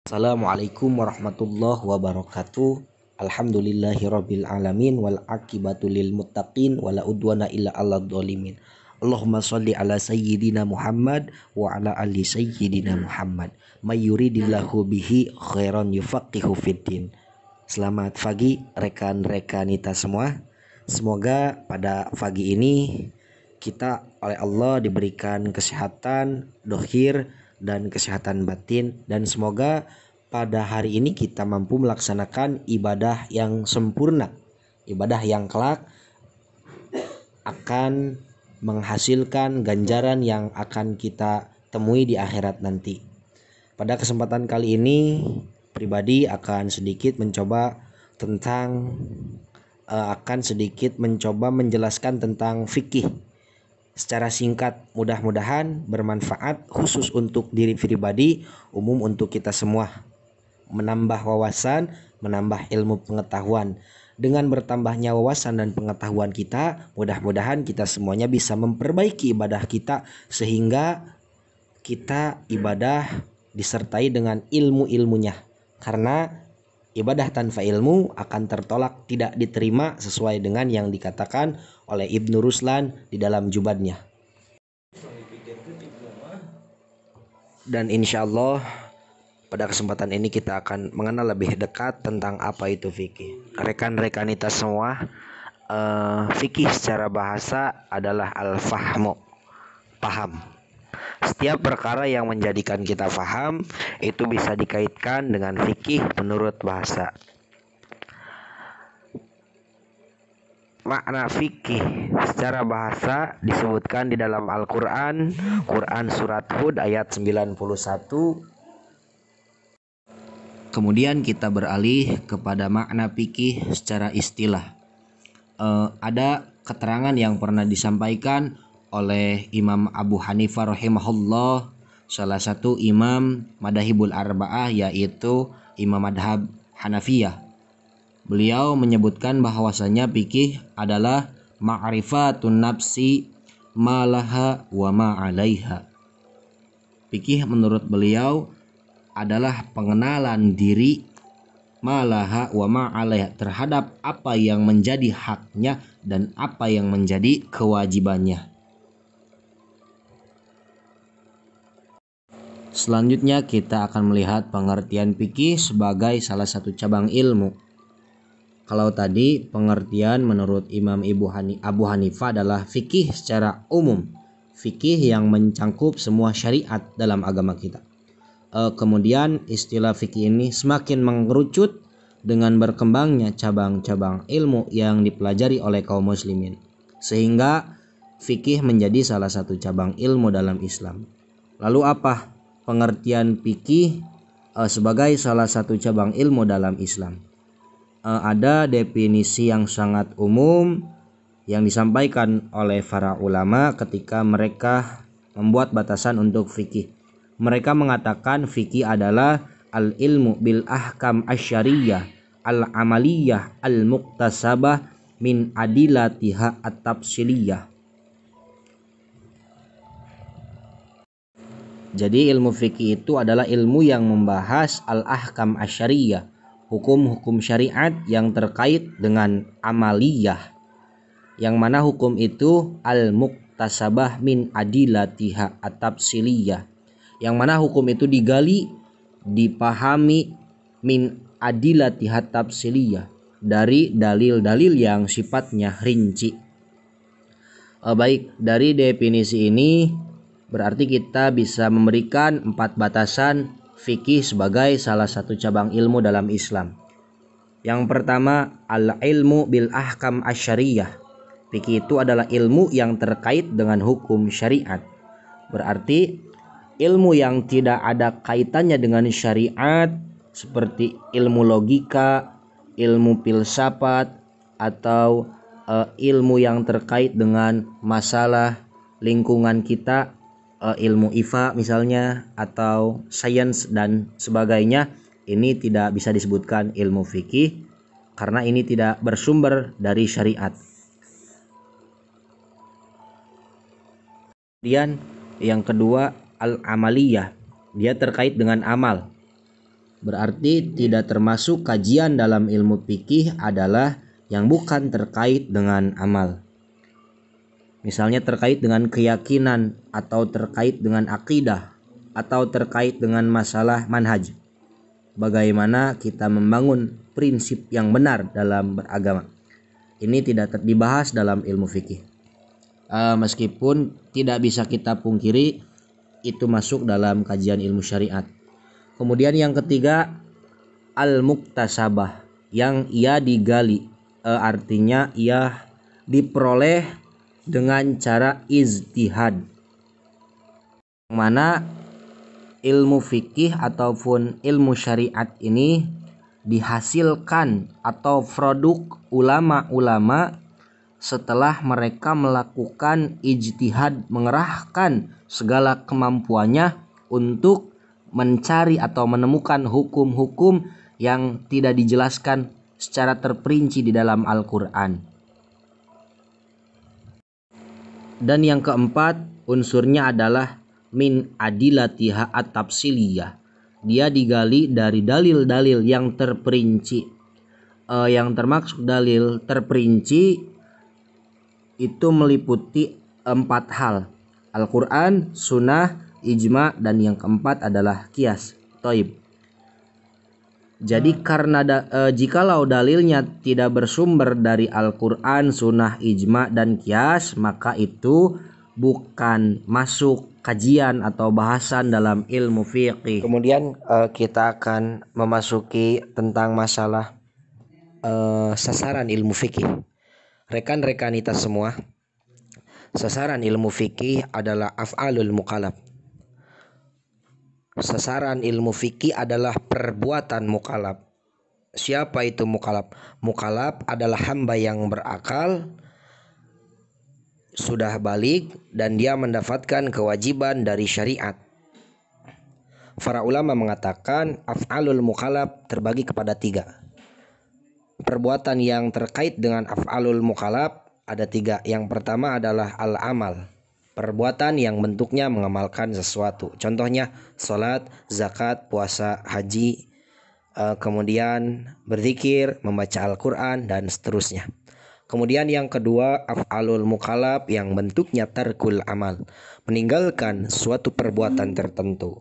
Assalamualaikum warahmatullahi wabarakatuh. Alhamdulillahirabbil alamin wal aqibatu lil muttaqin wala udwana illa 'alal dzalimin. Allahumma shalli ala sayyidina Muhammad wa ala ali sayyidina Muhammad. May yuridillahu bihi khairan yufaqihu fiddin. Selamat pagi rekan-rekanita semua. Semoga pada pagi ini kita oleh Allah diberikan kesehatan dohir dan kesehatan batin, dan semoga pada hari ini kita mampu melaksanakan ibadah yang sempurna, ibadah yang kelak akan menghasilkan ganjaran yang akan kita temui di akhirat nanti. Pada kesempatan kali ini pribadi akan sedikit mencoba menjelaskan tentang fikih secara singkat, mudah-mudahan bermanfaat khusus untuk diri pribadi, umum untuk kita semua. Menambah wawasan, menambah ilmu pengetahuan. Dengan bertambahnya wawasan dan pengetahuan kita, mudah-mudahan kita semuanya bisa memperbaiki ibadah kita sehingga kita ibadah disertai dengan ilmu-ilmunya. Karena ibadah tanpa ilmu akan tertolak, tidak diterima sesuai dengan yang dikatakan oleh Ibnu Ruslan di dalam jubadnya. Dan insya Allah pada kesempatan ini kita akan mengenal lebih dekat tentang apa itu fikih. Rekan-rekanita semua, fikih secara bahasa adalah al-fahmu, paham. Setiap perkara yang menjadikan kita paham itu bisa dikaitkan dengan fikih menurut bahasa. Makna fikih secara bahasa disebutkan di dalam Al-Quran, Quran surat Hud ayat 91. Kemudian kita beralih kepada makna fikih secara istilah. Ada keterangan yang pernah disampaikan oleh Imam Abu Hanifah rahimahullah, salah satu imam madhahibul arba'ah, yaitu imam madhab Hanafiyah. Beliau menyebutkan bahwasanya fikih adalah ma'rifatun nafsi malaha wa ma'alaiha. Fikih menurut beliau adalah pengenalan diri malaha wa ma'alaiha, terhadap apa yang menjadi haknya dan apa yang menjadi kewajibannya. Selanjutnya kita akan melihat pengertian fikih sebagai salah satu cabang ilmu. Kalau tadi pengertian menurut Imam Abu Hanifah adalah fikih secara umum, fikih yang mencangkup semua syariat dalam agama kita. Kemudian istilah fikih ini semakin mengerucut dengan berkembangnya cabang-cabang ilmu yang dipelajari oleh kaum muslimin, sehingga fikih menjadi salah satu cabang ilmu dalam Islam. Lalu apa pengertian fikih sebagai salah satu cabang ilmu dalam Islam? Ada definisi yang sangat umum yang disampaikan oleh para ulama ketika mereka membuat batasan untuk fikih. Mereka mengatakan fikih adalah al-ilmu bil ahkam asyariyah al-amaliyah al-muktasabah min adilatiha at-tafsiliyah. Jadi ilmu fikih itu adalah ilmu yang membahas al-ahkam asyariyah, hukum-hukum syariat yang terkait dengan amaliyah, yang mana hukum itu al-muktasabah min adilatiha at-tafsiliyah, yang mana hukum itu digali, dipahami min adilatiha tafsiliyah, dari dalil-dalil yang sifatnya rinci. Baik, dari definisi ini berarti kita bisa memberikan 4 batasan fikih sebagai salah satu cabang ilmu dalam Islam. Yang pertama, al-ilmu bil ahkam asyariyah. Fikih itu adalah ilmu yang terkait dengan hukum syariat. Berarti ilmu yang tidak ada kaitannya dengan syariat seperti ilmu logika, ilmu filsafat, atau ilmu yang terkait dengan masalah lingkungan kita, ilmu IPA misalnya, atau sains dan sebagainya, ini tidak bisa disebutkan ilmu fikih karena ini tidak bersumber dari syariat. Kemudian yang kedua, al-amaliyah, dia terkait dengan amal. Berarti tidak termasuk kajian dalam ilmu fikih adalah yang bukan terkait dengan amal. Misalnya terkait dengan keyakinan, atau terkait dengan akidah, atau terkait dengan masalah manhaj. Bagaimana kita membangun prinsip yang benar dalam beragama. Ini tidak dibahas dalam ilmu fikih. Meskipun tidak bisa kita pungkiri itu masuk dalam kajian ilmu syariat. Kemudian yang ketiga, al-muktasabah, yang ia digali, artinya ia diperoleh dengan cara ijtihad. Mana ilmu fikih ataupun ilmu syariat ini dihasilkan atau produk ulama-ulama setelah mereka melakukan ijtihad, mengerahkan segala kemampuannya untuk mencari atau menemukan hukum-hukum yang tidak dijelaskan secara terperinci di dalam Al-Quran. Dan yang keempat, unsurnya adalah min adilatiha at-tafsiliyah. Dia digali dari dalil-dalil yang terperinci. Yang termaksud dalil terperinci itu meliputi 4 hal: Al-Quran, Sunnah, Ijma, dan yang keempat adalah Qiyas. Toib. Jadi karena jikalau dalilnya tidak bersumber dari Al-Quran, Sunnah, Ijma, dan Qiyas, maka itu bukan masuk kajian atau bahasan dalam ilmu fiqih. Kemudian kita akan memasuki tentang masalah sasaran ilmu fikih. Rekan-rekan kita semua, sasaran ilmu fikih adalah af'alul mukallaf. Sasaran ilmu fikih adalah perbuatan mukallaf. Siapa itu mukallaf? Mukallaf adalah hamba yang berakal, sudah balik, dan dia mendapatkan kewajiban dari syariat. Para ulama mengatakan af'alul mukallaf terbagi kepada 3. Perbuatan yang terkait dengan af'alul mukallaf ada 3. Yang pertama adalah al-amal, perbuatan yang bentuknya mengamalkan sesuatu. Contohnya sholat, zakat, puasa, haji, kemudian berzikir, membaca Al-Quran, dan seterusnya. Kemudian yang kedua, af'alul mukallaf yang bentuknya tarkul amal, meninggalkan suatu perbuatan tertentu.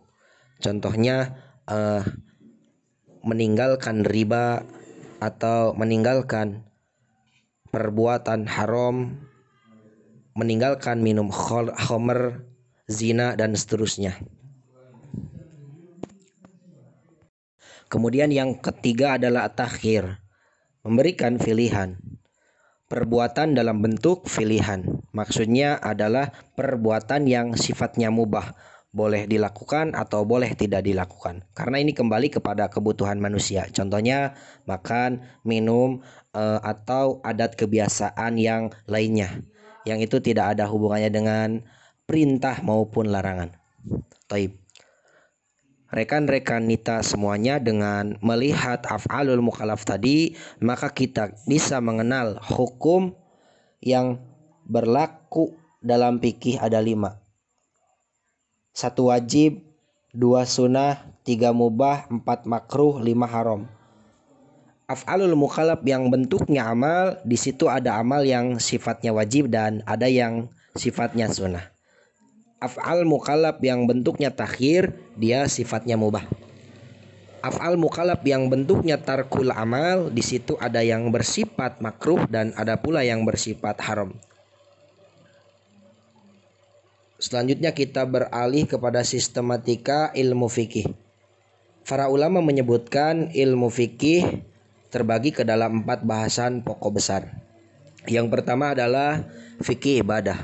Contohnya meninggalkan riba, atau meninggalkan perbuatan haram, meninggalkan minum khamr, zina, dan seterusnya. Kemudian yang ketiga adalah at-takhir, memberikan pilihan. Perbuatan dalam bentuk pilihan, maksudnya adalah perbuatan yang sifatnya mubah, boleh dilakukan atau boleh tidak dilakukan. Karena ini kembali kepada kebutuhan manusia. Contohnya makan, minum, atau adat kebiasaan yang lainnya, yang itu tidak ada hubungannya dengan perintah maupun larangan. Taib. Rekan-rekan kita semuanya, dengan melihat af'alul mukallaf tadi, maka kita bisa mengenal hukum yang berlaku dalam fikih ada 5. 1 wajib, 2 sunnah, 3 mubah, 4 makruh, 5 haram. Af'alul mukallaf yang bentuknya amal, di situ ada amal yang sifatnya wajib dan ada yang sifatnya sunnah. Af'al mukallaf yang bentuknya takhir, dia sifatnya mubah. Af'al mukallaf yang bentuknya tarkul amal, di situ ada yang bersifat makruh dan ada pula yang bersifat haram. Selanjutnya kita beralih kepada sistematika ilmu fikih. Para ulama menyebutkan ilmu fikih terbagi ke dalam 4 bahasan pokok besar. Yang pertama adalah fikih ibadah.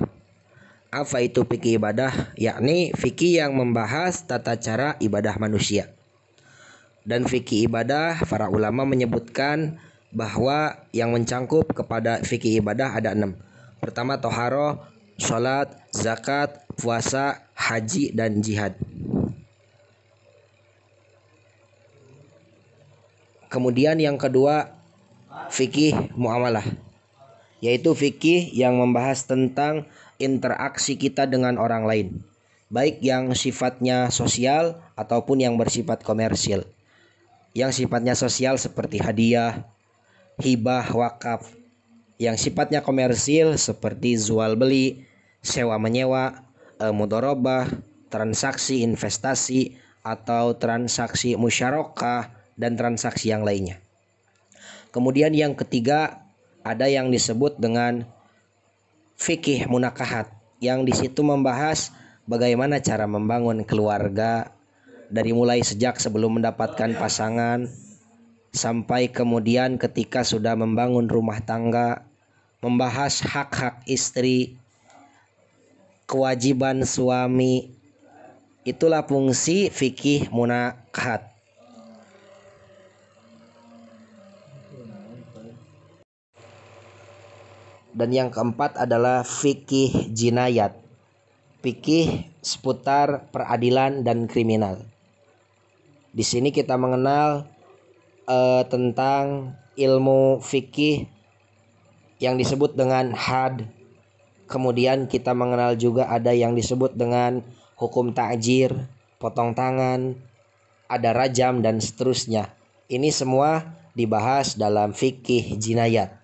Apa itu fikih ibadah? Yakni fikih yang membahas tata cara ibadah manusia. Dan fikih ibadah, para ulama menyebutkan bahwa yang mencangkup kepada fikih ibadah ada 6. Pertama toharoh, sholat, zakat, puasa, haji, dan jihad. Kemudian yang kedua, fikih muamalah, yaitu fikih yang membahas tentang interaksi kita dengan orang lain, baik yang sifatnya sosial ataupun yang bersifat komersil. yang sifatnya sosial seperti hadiah, hibah, wakaf. Yang sifatnya komersil seperti jual beli, sewa menyewa, mudharabah, transaksi investasi atau transaksi musyarakah dan transaksi yang lainnya. Kemudian yang ketiga ada yang disebut dengan fikih munakahat, yang di situ membahas bagaimana cara membangun keluarga dari mulai sejak sebelum mendapatkan pasangan sampai kemudian ketika sudah membangun rumah tangga, membahas hak-hak istri, kewajiban suami. Itulah fungsi fikih munakahat. Dan yang keempat adalah fikih jinayat, fikih seputar peradilan dan kriminal. Di sini kita mengenal tentang ilmu fikih yang disebut dengan had. Kemudian kita mengenal juga ada yang disebut dengan hukum ta'jir, potong tangan, ada rajam dan seterusnya. Ini semua dibahas dalam fikih jinayat.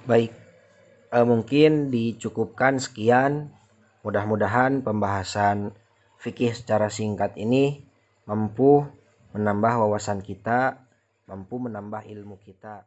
Baik, mungkin dicukupkan sekian. Mudah-mudahan pembahasan fikih secara singkat ini mampu menambah wawasan kita, mampu menambah ilmu kita.